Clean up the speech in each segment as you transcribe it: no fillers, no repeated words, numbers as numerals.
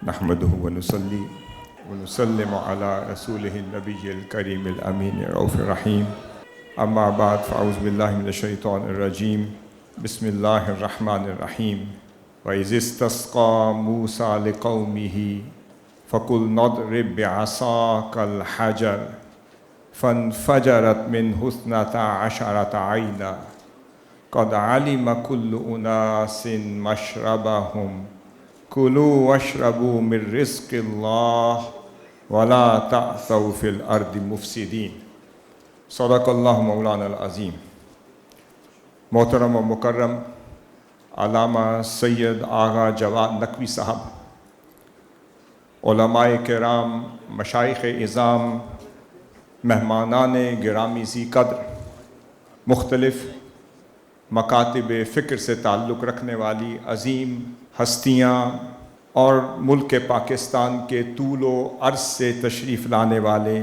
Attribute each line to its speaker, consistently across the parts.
Speaker 1: نحمده ونصلي ونسلم على رسوله النبي الكريم الأمين الرؤوف الرحيم أما بعد فأعوذ بالله من الشيطان الرجيم بسم الله الرحمن الرحيم وإذ استسقى موسى لقومه فقلنا اضرب بعصاك الحجر فانفجرت منه 12 عينا قد علم كل أناس مشربهم كلوا واشربوا من رزق الله ولا تعثوا في الأرض مفسدين صدق اللہ مولانا العظیم۔ محترم و مکرم علامہ سید آغا جواد نقوی صاحب، علماء کرام، مشائخ اعظام، مہمانان گرامی ذی قدر، مختلف مکاتب فکر سے تعلق رکھنے والی عظیم ہستیاں اور ملک پاکستان کے طول و عرض سے تشریف لانے والے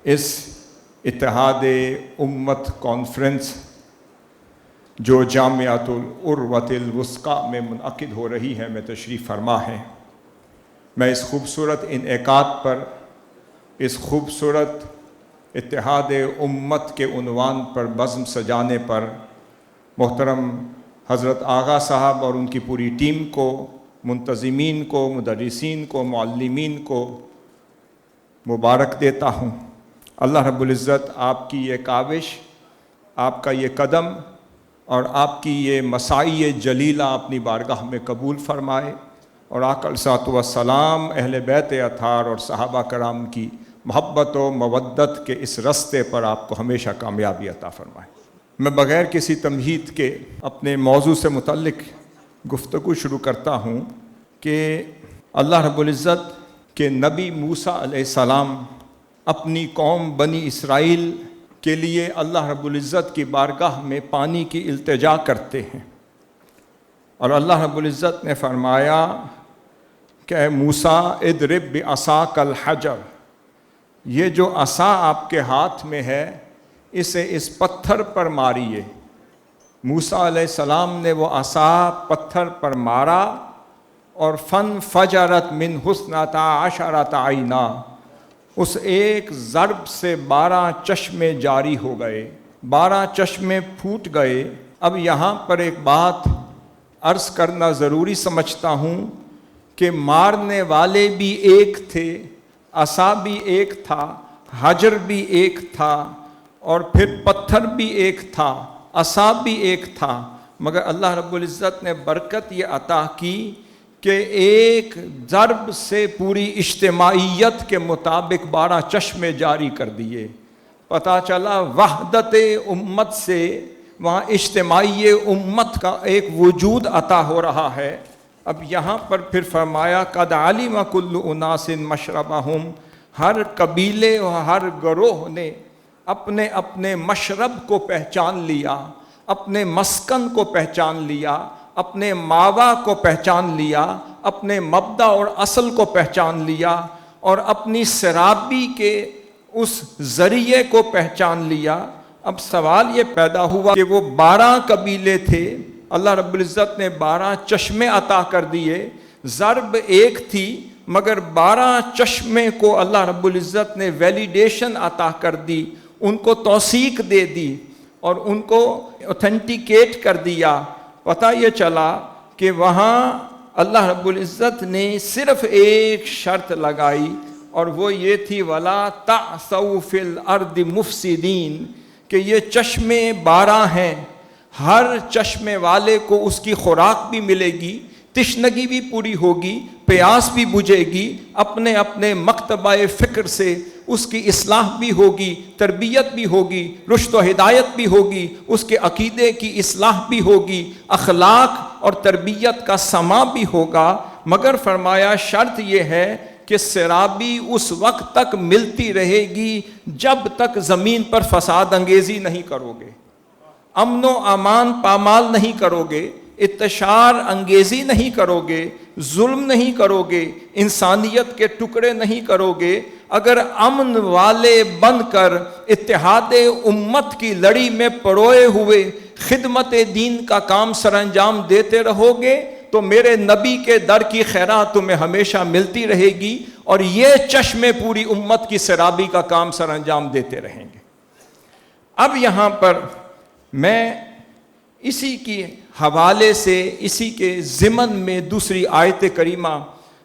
Speaker 1: اس اتحاد امت کانفرنس جو جامعۃ العروۃ الوثقیٰ میں منعقد ہو رہی ہے میں تشریف فرما ہے۔ میں اس خوبصورت انعقاد پر، اس خوبصورت اتحاد امت کے عنوان پر بزم سجانے پر محترم حضرت آغا صاحب اور ان کی پوری ٹیم کو، منتظمین کو، مدرسین کو، معلمین کو مبارک دیتا ہوں۔ اللہ رب العزت آپ کی یہ کاوش، آپ کا یہ قدم اور آپ کی یہ مساعی جلیلہ اپنی بارگاہ میں قبول فرمائے، اور آقا علیہ الصلوۃ والسلام، اہل بیت اطہار اور صحابہ کرام کی محبت و مودت کے اس رستے پر آپ کو ہمیشہ کامیابی عطا فرمائے۔ میں بغیر کسی تمہید کے اپنے موضوع سے متعلق گفتگو شروع کرتا ہوں کہ اللہ رب العزت کے نبی موسیٰ علیہ السلام اپنی قوم بنی اسرائیل کے لیے اللہ رب العزت کی بارگاہ میں پانی کی التجا کرتے ہیں، اور اللہ رب العزت نے فرمایا کہ اے موسیٰ اضرب بعصاک الحجر، یہ جو عصا آپ کے ہاتھ میں ہے اسے اس پتھر پر ماریے۔ موسیٰ علیہ السلام نے وہ عصا پتھر پر مارا اور فانفجرت منہ 12 عینا، اس ایک ضرب سے 12 چشمے جاری ہو گئے، 12 چشمے پھوٹ گئے۔ اب یہاں پر ایک بات عرض کرنا ضروری سمجھتا ہوں کہ مارنے والے بھی ایک تھے، عصا بھی ایک تھا، حجر بھی ایک تھا، اور پھر پتھر بھی ایک تھا، عصا بھی ایک تھا، مگر اللہ رب العزت نے برکت یہ عطا کی کہ ایک ضرب سے پوری اجتماعیت کے مطابق 12 چشمے جاری کر دیے۔ پتہ چلا وحدت امت سے وہاں اجتماعی امت کا ایک وجود عطا ہو رہا ہے۔ اب یہاں پر پھر فرمایا قد علم کل اناس مشربہم، ہر قبیلے اور ہر گروہ نے اپنے اپنے مشرب کو پہچان لیا، اپنے مسکن کو پہچان لیا، اپنے ماوا کو پہچان لیا، اپنے مبدا اور اصل کو پہچان لیا، اور اپنی سرابی کے اس ذریعے کو پہچان لیا۔ اب سوال یہ پیدا ہوا کہ وہ 12 قبیلے تھے، اللہ رب العزت نے 12 چشمے عطا کر دیے، ضرب ایک تھی مگر 12 چشمے کو اللہ رب العزت نے ویلیڈیشن عطا کر دی، ان کو توثیق دے دی اور ان کو اوتھینٹیکیٹ کر دیا۔ پتہ یہ چلا کہ وہاں اللہ رب العزت نے صرف ایک شرط لگائی، اور وہ یہ تھی وَلَا تَعْثَوْا فِي الْأَرْضِ مُفْسِدِينَ، کہ یہ چشمے 12 ہیں، ہر چشمے والے کو اس کی خوراک بھی ملے گی، تشنگی بھی پوری ہوگی، پیاس بھی بجھے گی، اپنے اپنے مکتبہ فکر سے اس کی اصلاح بھی ہوگی، تربیت بھی ہوگی، رشد و ہدایت بھی ہوگی، اس کے عقیدے کی اصلاح بھی ہوگی، اخلاق اور تربیت کا سما بھی ہوگا، مگر فرمایا شرط یہ ہے کہ سرابی اس وقت تک ملتی رہے گی جب تک زمین پر فساد انگیزی نہیں کرو گے، امن و امان پامال نہیں کرو گے، اتشار انگیزی نہیں کرو گے، ظلم نہیں کرو گے، انسانیت کے ٹکڑے نہیں کرو گے۔ اگر امن والے بن کر اتحاد امت کی لڑی میں پروئے ہوئے خدمت دین کا کام سر انجام دیتے رہو گے، تو میرے نبی کے در کی خیرات تمہیں ہمیشہ ملتی رہے گی اور یہ چشمے پوری امت کی سرابی کا کام سر انجام دیتے رہیں گے۔ اب یہاں پر میں اسی کی حوالے سے اسی کے ضمن میں دوسری آیت کریمہ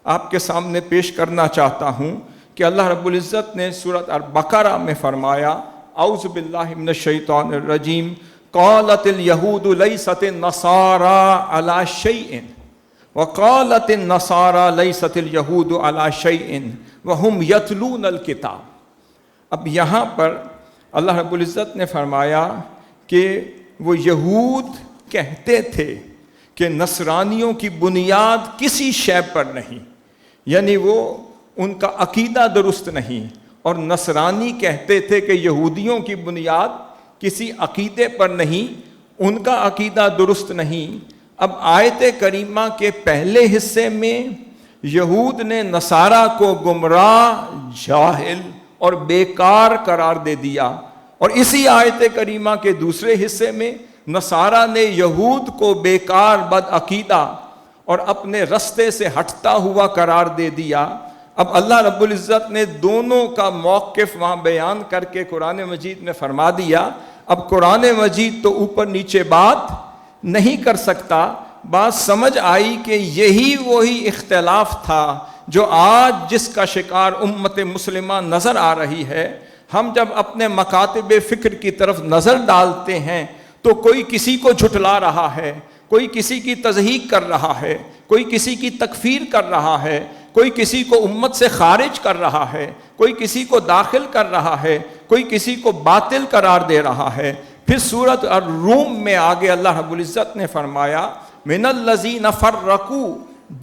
Speaker 1: آپ کے سامنے پیش کرنا چاہتا ہوں کہ اللہ رب العزت نے سورۃ البقرہ میں فرمایا، اعوذ باللہ من الشیطان الرجیم، قالت الیہود لیست النصارى علی شیء وقالت النصارى لیست الیہود علی شیء وہم یتلون الکتاب۔ اب یہاں پر اللہ رب العزت نے فرمایا کہ وہ یہود کہتے تھے کہ نصرانیوں کی بنیاد کسی شے پر نہیں، یعنی وہ ان کا عقیدہ درست نہیں، اور نصرانی کہتے تھے کہ یہودیوں کی بنیاد کسی عقیدے پر نہیں، ان کا عقیدہ درست نہیں۔ اب آیت کریمہ کے پہلے حصے میں یہود نے نصارہ کو گمراہ، جاہل اور بیکار قرار دے دیا، اور اسی آیت کریمہ کے دوسرے حصے میں نصارہ نے یہود کو بیکار، بدعقیدہ اور اپنے رستے سے ہٹتا ہوا قرار دے دیا۔ اب اللہ رب العزت نے دونوں کا موقف وہاں بیان کر کے قرآن مجید میں فرما دیا۔ اب قرآن مجید تو اوپر نیچے بات نہیں کر سکتا، بات سمجھ آئی کہ یہی وہی اختلاف تھا جو آج جس کا شکار امت مسلمہ نظر آ رہی ہے۔ ہم جب اپنے مکاتب فکر کی طرف نظر ڈالتے ہیں تو کوئی کسی کو جھٹلا رہا ہے، کوئی کسی کی تضحیق کر رہا ہے، کوئی کسی کی تکفیر کر رہا ہے، کوئی کسی کو امت سے خارج کر رہا ہے، کوئی کسی کو داخل کر رہا ہے، کوئی کسی کو باطل قرار دے رہا ہے۔ پھر سورۃ الروم میں آگے اللہ رب العزت نے فرمایا، من الذین فرقوا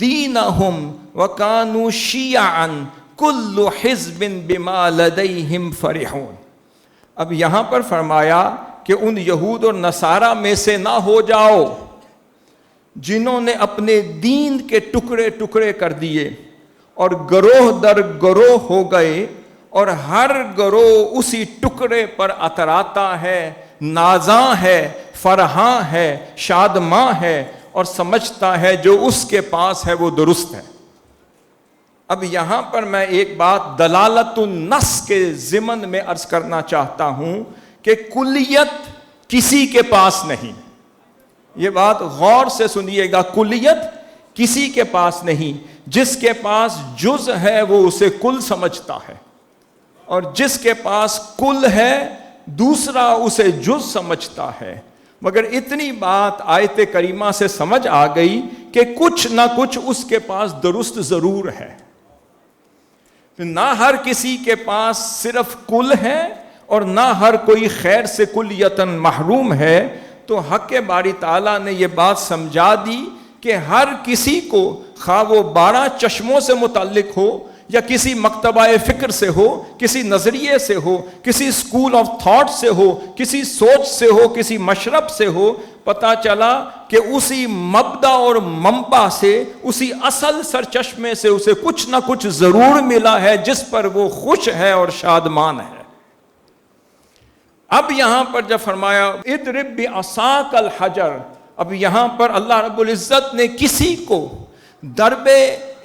Speaker 1: دینہم وکانوا شیعا کل حزب بما لدیہم فرحون۔ اب یہاں پر فرمایا کہ ان یہود اور نصارہ میں سے نہ ہو جاؤ جنہوں نے اپنے دین کے ٹکڑے ٹکڑے کر دیے اور گروہ در گروہ ہو گئے، اور ہر گروہ اسی ٹکڑے پر اتراتا ہے، نازاں ہے، فرحاں ہے، شادماں ہے، اور سمجھتا ہے جو اس کے پاس ہے وہ درست ہے۔ اب یہاں پر میں ایک بات دلالت النص کے ضمن میں عرض کرنا چاہتا ہوں کہ کلیت کسی کے پاس نہیں، یہ بات غور سے سنیے گا، کلیت کسی کے پاس نہیں۔ جس کے پاس جز ہے وہ اسے کل سمجھتا ہے، اور جس کے پاس کل ہے دوسرا اسے جز سمجھتا ہے۔ مگر اتنی بات آیت کریمہ سے سمجھ آ گئی کہ کچھ نہ کچھ اس کے پاس درست ضرور ہے، نہ ہر کسی کے پاس صرف کل ہے اور نہ ہر کوئی خیر سے کلیتاً محروم ہے۔ تو حق باری تعالیٰ نے یہ بات سمجھا دی کہ ہر کسی کو، خواہ وہ 12 چشموں سے متعلق ہو یا کسی مکتبہ فکر سے ہو، کسی نظریے سے ہو، کسی اسکول آف تھاٹ سے ہو، کسی سوچ سے ہو، کسی مشرب سے ہو، پتہ چلا کہ اسی مبدا اور منبع سے، اسی اصل سرچشمے سے اسے کچھ نہ کچھ ضرور ملا ہے جس پر وہ خوش ہے اور شادمان ہے۔ اب یہاں پر جب فرمایا اضرب بعصاک الحجر، اب یہاں پر اللہ رب العزت نے کسی کو درب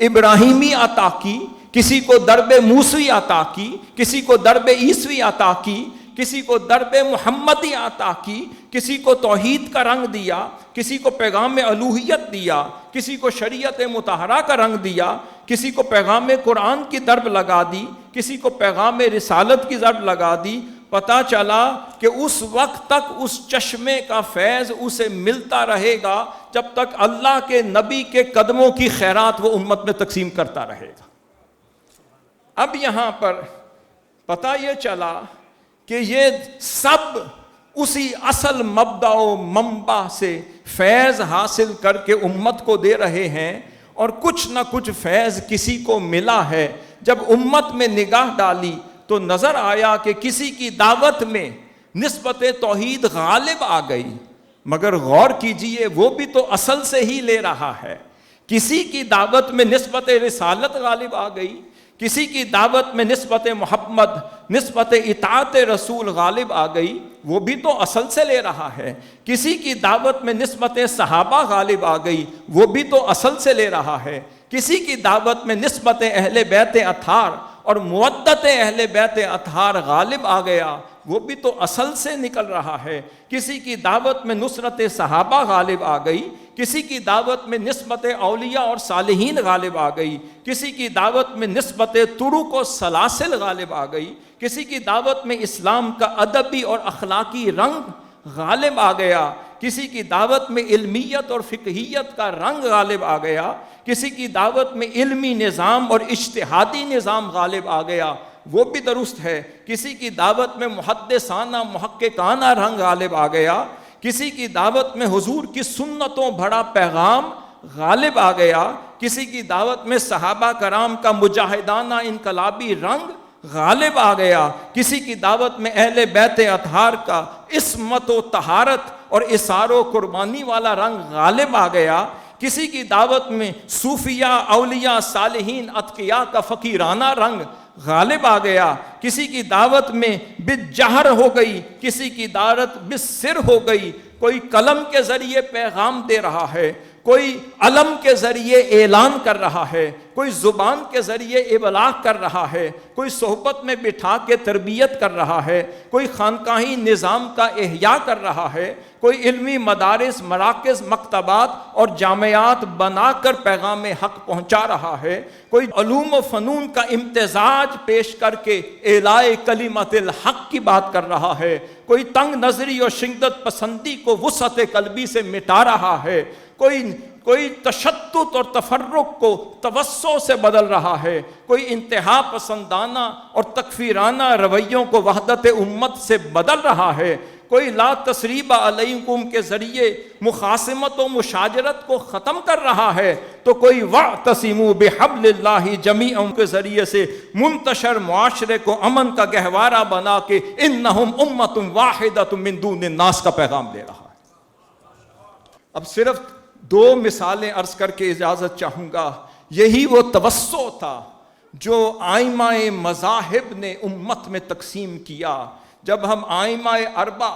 Speaker 1: ابراہیمی عطا کی، کسی کو درب موسوی عطا کی، کسی کو درب عیسوی عطا کی، کسی کو درب محمدی عطا کی، کسی کو توحید کا رنگ دیا، کسی کو پیغام الوہیت دیا، کسی کو شریعت مطہرہ کا رنگ دیا، کسی کو پیغام قرآن کی ضرب لگا دی، کسی کو پیغام رسالت کی ضرب لگا دی۔ پتہ چلا کہ اس وقت تک اس چشمے کا فیض اسے ملتا رہے گا جب تک اللہ کے نبی کے قدموں کی خیرات وہ امت میں تقسیم کرتا رہے گا۔ اب یہاں پر پتہ یہ چلا کہ یہ سب اسی اصل مبدا و منبع سے فیض حاصل کر کے امت کو دے رہے ہیں، اور کچھ نہ کچھ فیض کسی کو ملا ہے۔ جب امت میں نگاہ ڈالی تو نظر آیا کہ کسی کی دعوت میں نسبت توحید غالب آ گئی، مگر غور کیجئے وہ بھی تو اصل سے ہی لے رہا ہے۔ کسی کی دعوت میں نسبت رسالت غالب آ گئی، کسی کی دعوت میں نسبت محمد، نسبت اطاعت رسول غالب آ گئی، وہ بھی تو اصل سے لے رہا ہے۔ کسی کی دعوت میں نسبت صحابہ غالب آ گئی، وہ بھی تو اصل سے لے رہا ہے۔ کسی کی دعوت میں نسبت اہل بیت اطہار اور مودت اہل بیت اطہار غالب آ گیا، وہ بھی تو اصل سے نکل رہا ہے۔ کسی کی دعوت میں نصرت صحابہ غالب آ گئی، کسی کی دعوت میں نسبت اولیاء اور صالحین غالب آ گئی، کسی کی دعوت میں نسبت طرق و سلاسل غالب آ گئی، کسی کی دعوت میں اسلام کا ادبی اور اخلاقی رنگ غالب آ گیا، کسی کی دعوت میں علمیت اور فقہیت کا رنگ غالب آ گیا، کسی کی دعوت میں علمی نظام اور اجتہادی نظام غالب آ گیا، وہ بھی درست ہے۔ کسی کی دعوت میں محدثانہ محققانہ رنگ غالب آ گیا، کسی کی دعوت میں حضور کی سنتوں بھرا پیغام غالب آ گیا، کسی کی دعوت میں صحابہ کرام کا مجاہدانہ انقلابی رنگ غالب آ گیا، کسی کی دعوت میں اہل بیت اطہار کا عصمت و طہارت اور اثار و قربانی والا رنگ غالب آ گیا، کسی کی دعوت میں صوفیاء، اولیاء، صالحین، اتقیاء کا فقیرانہ رنگ غالب آ گیا، کسی کی دعوت میں بالجہر ہو گئی، کسی کی دعوت بالسر ہو گئی، کوئی قلم کے ذریعے پیغام دے رہا ہے، کوئی علم کے ذریعے اعلان کر رہا ہے، کوئی زبان کے ذریعے ابلاغ کر رہا ہے، کوئی صحبت میں بٹھا کے تربیت کر رہا ہے، کوئی خانقاہی نظام کا احیاء کر رہا ہے، کوئی علمی مدارس، مراکز، مکتبات اور جامعات بنا کر پیغام حق پہنچا رہا ہے، کوئی علوم و فنون کا امتزاج پیش کر کے اعلاء کلمت الحق کی بات کر رہا ہے، کوئی تنگ نظری اور شدت پسندی کو وسعت قلبی سے مٹا رہا ہے، کوئی تشدد اور تفرق کو توسع سے بدل رہا ہے، کوئی انتہا پسندانہ اور تکفیرانہ رویوں کو وحدت امت سے بدل رہا ہے، کوئی لا تثریب علیکم کے ذریعے مخاصمت و مشاجرت کو ختم کر رہا ہے، تو کوئی واعتصموا بحبل اللہ جمیعا کے ذریعے سے منتشر معاشرے کو امن کا گہوارہ بنا کے انہم امت واحدۃ من دون الناس کا پیغام دے رہا ہے۔ اب صرف 2 مثالیں عرض کر کے اجازت چاہوں گا۔ یہی وہ توسع تھا جو آئمہ مذاہب نے امت میں تقسیم کیا۔ جب ہم آئمہ اربع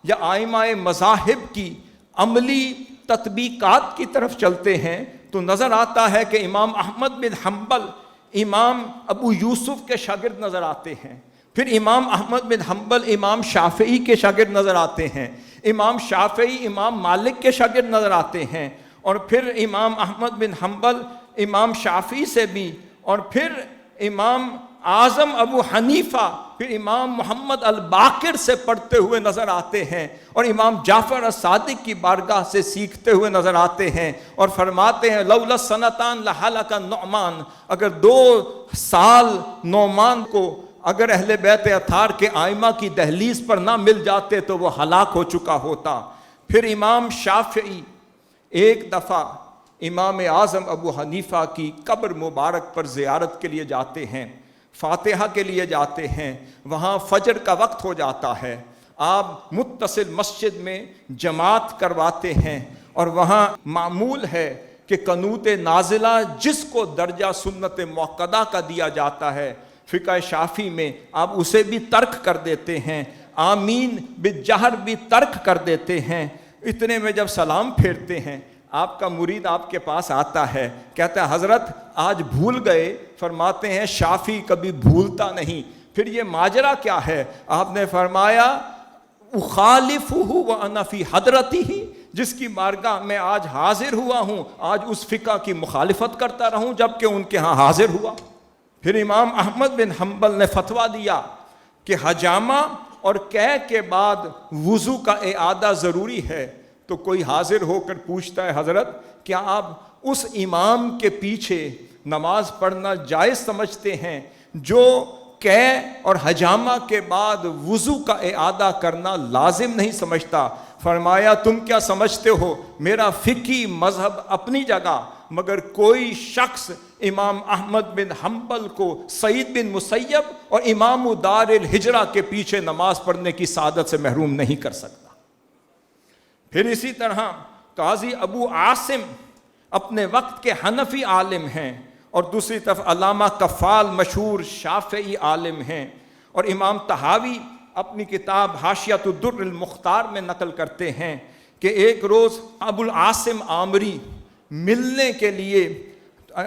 Speaker 1: یا آئمہ مذاہب کی عملی تطبیقات کی طرف چلتے ہیں تو نظر آتا ہے کہ امام احمد بن حنبل امام ابو یوسف کے شاگرد نظر آتے ہیں، پھر امام احمد بن حنبل امام شافعی کے شاگرد نظر آتے ہیں، امام شافعی امام مالک کے شاگرد نظر آتے ہیں، اور پھر امام احمد بن حنبل امام شافعی سے بھی، اور پھر امام اعظم ابو حنیفہ پھر امام محمد الباقر سے پڑھتے ہوئے نظر آتے ہیں، اور امام جعفر الصادق کی بارگاہ سے سیکھتے ہوئے نظر آتے ہیں، اور فرماتے ہیں لولا السنتان لہلک النعمان، اگر 2 سال نعمان کو اگر اہل بیت اطہار کے آئمہ کی دہلیز پر نہ مل جاتے تو وہ ہلاک ہو چکا ہوتا۔ پھر امام شافعی ایک دفعہ امام اعظم ابو حنیفہ کی قبر مبارک پر زیارت کے لیے جاتے ہیں، فاتحہ کے لیے جاتے ہیں، وہاں فجر کا وقت ہو جاتا ہے، آپ متصل مسجد میں جماعت کرواتے ہیں، اور وہاں معمول ہے کہ قنوت نازلہ جس کو درجہ سنت موقدہ کا دیا جاتا ہے، فقہ شافی میں آپ اسے بھی ترک کر دیتے ہیں، آمین بالجہر بھی ترک کر دیتے ہیں۔ اتنے میں جب سلام پھیرتے ہیں آپ کا مرید آپ کے پاس آتا ہے، کہتا ہے حضرت آج بھول گئے؟ فرماتے ہیں شافی کبھی بھولتا نہیں۔ پھر یہ ماجرا کیا ہے؟ آپ نے فرمایا اخالفہ وانا فی حضرتہ، جس کی بارگاہ میں آج حاضر ہوا ہوں آج اس فقہ کی مخالفت کرتا رہوں جبکہ ان کے ہاں حاضر ہوا۔ پھر امام احمد بن حنبل نے فتویٰ دیا کہ حجامہ اور قے کے بعد وضو کا اعادہ ضروری ہے، تو کوئی حاضر ہو کر پوچھتا ہے حضرت کیا آپ اس امام کے پیچھے نماز پڑھنا جائز سمجھتے ہیں جو قے اور حجامہ کے بعد وضو کا اعادہ کرنا لازم نہیں سمجھتا؟ فرمایا تم کیا سمجھتے ہو، میرا فقہی مذہب اپنی جگہ، مگر کوئی شخص امام احمد بن حنبل کو سعید بن مسیب اور امام دار الہجرہ کے پیچھے نماز پڑھنے کی سعادت سے محروم نہیں کر سکتا۔ پھر اسی طرح قاضی ابو عاصم اپنے وقت کے حنفی عالم ہیں، اور دوسری طرف علامہ قفال مشہور شافعی عالم ہیں، اور امام طحاوی اپنی کتاب حاشیۃ الدر المختار میں نقل کرتے ہیں کہ ایک روز ابو العاصم عامری ملنے کے لیے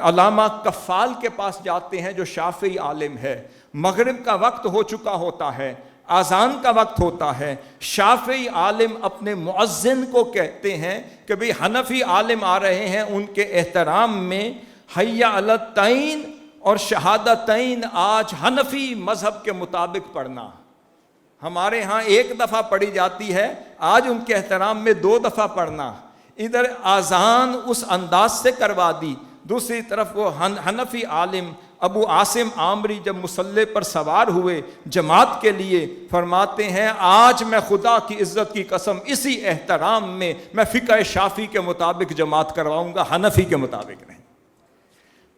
Speaker 1: علامہ قفال کے پاس جاتے ہیں جو شافعی عالم ہے۔ مغرب کا وقت ہو چکا ہوتا ہے، اذان کا وقت ہوتا ہے۔ شافعی عالم اپنے مؤذن کو کہتے ہیں کہ بھئی حنفی عالم آ رہے ہیں، ان کے احترام میں حی علی التعین اور شہادتین آج حنفی مذہب کے مطابق پڑھنا۔ ہمارے ہاں ایک دفعہ پڑھی جاتی ہے، آج ان کے احترام میں 2 دفعہ پڑھنا۔ ادھر اذان اس انداز سے کروا دی، دوسری طرف وہ حنفی عالم ابو عاصم عامری جب مصلی پر سوار ہوئے جماعت کے لیے، فرماتے ہیں آج میں خدا کی عزت کی قسم اسی احترام میں میں فقہ شافعی کے مطابق جماعت کرواؤں گا، حنفی کے مطابق نہیں۔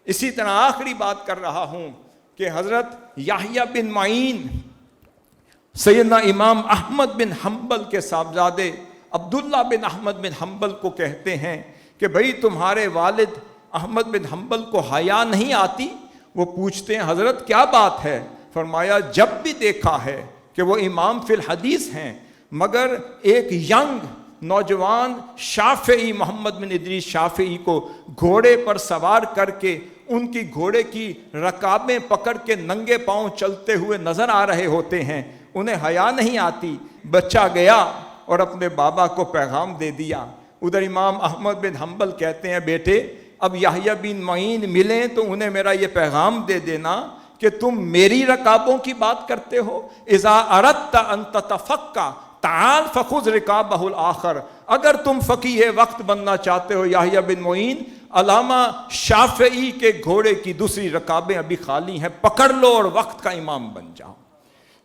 Speaker 1: اسی طرح آخری بات کر رہا ہوں کہ حضرت یحییٰ بن معین سیدنا امام احمد بن حنبل کے صاحبزادے عبداللہ بن احمد بن حنبل کو کہتے ہیں کہ بھئی تمہارے والد احمد بن حنبل کو حیا نہیں آتی؟ وہ پوچھتے ہیں حضرت کیا بات ہے؟ فرمایا جب بھی دیکھا ہے کہ وہ امام فی الحدیث ہیں، مگر ایک ینگ نوجوان شافعی محمد بن ادریس شافعی کو گھوڑے پر سوار کر کے ان کی گھوڑے کی رکابیں پکڑ کے ننگے پاؤں چلتے ہوئے نظر آ رہے ہوتے ہیں، انہیں حیا نہیں آتی۔ بچہ گیا اور اپنے بابا کو پیغام دے دیا۔ ادھر امام احمد بن حنبل کہتے ہیں بیٹے اب یحییٰ بن معین ملیں تو انہیں میرا یہ پیغام دے دینا کہ تم میری رکابوں کی بات کرتے ہو، اذا اردت ان تتفقہ تعال فخذ رکابہ الآخر، اگر تم فقیہ وقت بننا چاہتے ہو یحییٰ بن معین، علامہ شافعی کے گھوڑے کی دوسری رکابیں ابھی خالی ہیں، پکڑ لو اور وقت کا امام بن جاؤ۔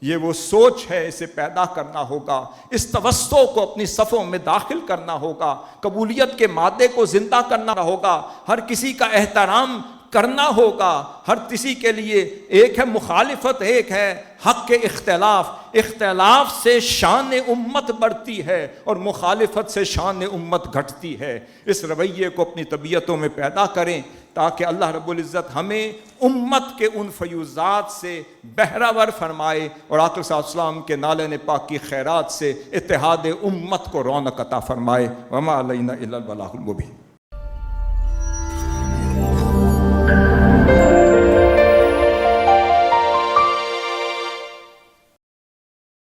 Speaker 1: یہ وہ سوچ ہے، اسے پیدا کرنا ہوگا، اس توسع کو اپنی صفوں میں داخل کرنا ہوگا، قبولیت کے مادے کو زندہ کرنا ہوگا، ہر کسی کا احترام کرنا ہوگا، ہر کسی کے لیے ایک ہے مخالفت، ایک ہے حق کے اختلاف۔ اختلاف سے شان امت بڑھتی ہے اور مخالفت سے شان امت گھٹتی ہے۔ اس رویے کو اپنی طبیعتوں میں پیدا کریں تاکہ اللہ رب العزت ہمیں امت کے ان فیوزات سے بہرہور فرمائے اور آقا صلی اللہ علیہ وسلم کے نالین پاک کی خیرات سے اتحاد امت کو رونق عطا فرمائے۔ وما علینا الا البلاغ المبین۔